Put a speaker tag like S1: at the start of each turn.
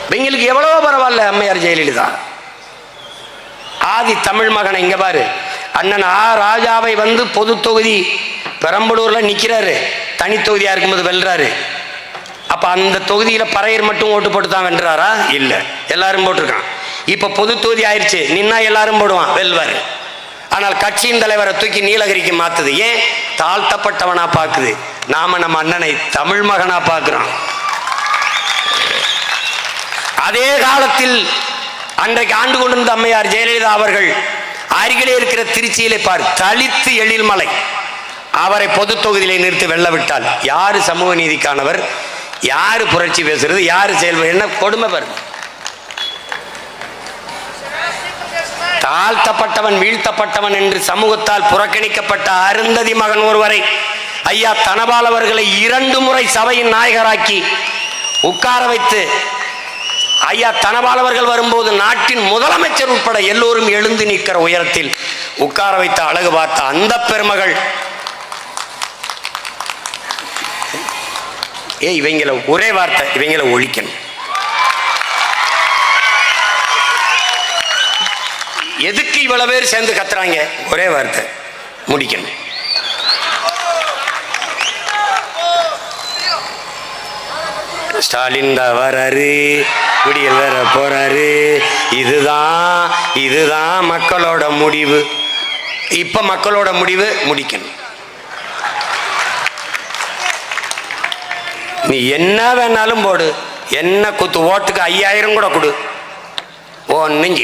S1: இவங்களுக்கு எவ்வளவோ பரவாயில்ல. அம்மையார் ஜெயலலிதா ஆதி தமிழ் மகனை இங்க பாரு, அண்ணன் ஆ ராஜாவை வந்து பொது தொகுதி பெரம்பலூர்ல நிக்கிறாரு, தனி தொகுதியா இருக்கும்போது வெல்றாரு. அப்ப அந்த தொகுதியில பறையர் மட்டும் ஓட்டு போட்டு தான் வென்றாரா? இல்ல, எல்லாரும் போட்டிருக்கான். இப்ப பொது தொகுதி ஆயிடுச்சு, நின்னா எல்லாரும் போடுவான், வெல்வாரு. ஆனால் கட்சியின் தலைவரை தூக்கி நீலகிரிக்கு மாத்துது. ஏன்? தாழ்த்தப்பட்டவனா பாக்குது. நாம நம்ம அண்ணனை தமிழ் மகனா பார்க்கிறோம். அதே காலத்தில் அன்றைக்கு ஆண்டு கொண்டிருந்த அம்மையார் ஜெயலலிதா அவர்கள் அருகிலே இருக்கிற திருச்சியிலே பார், தலித்து எழில்மலை, அவரை பொது தொகுதியிலே நிறுத்தி வெல்ல விட்டால் யாரு சமூக நீதிக்கானவர், யாரு புரட்சி பேசுறது, யாரு செயல்படு, என்ன கொடுமை பாரு. தாழ்த்தப்பட்டவன் வீழ்த்தப்பட்டவன் என்று சமூகத்தால் புறக்கணிக்கப்பட்ட அருந்ததி மகன் ஒருவரை ஐயா தனபால் அவர்களை 2 முறை சபையின் நாயகராக்கி உட்கார வைத்து, ஐயா தனபால் அவர்கள் வரும்போது நாட்டின் முதலமைச்சர் உட்பட எல்லோரும் எழுந்து நிற்கிற உயரத்தில் உட்கார வைத்த அழகு பார்த்த அந்த பெருமகள். இவங்களை ஒரே வார்த்தை, இவங்களை ஒழிக்கணும். எதுக்கு இவ்வளவு பேர் சேர்ந்து கத்துறாங்க? ஒரே வார்த்தை, முடிக்கணும். ஸ்டாலின் தான் வராரு, குடியல் வேற போறாரு, இதுதான் மக்களோட முடிவு. இப்ப மக்களோட முடிவு முடிக்கணும். நீ என்ன வேணாலும் போடு, என்ன குத்து, ஓட்டுக்கு 5000 கூட கொடு, ஒன்னும்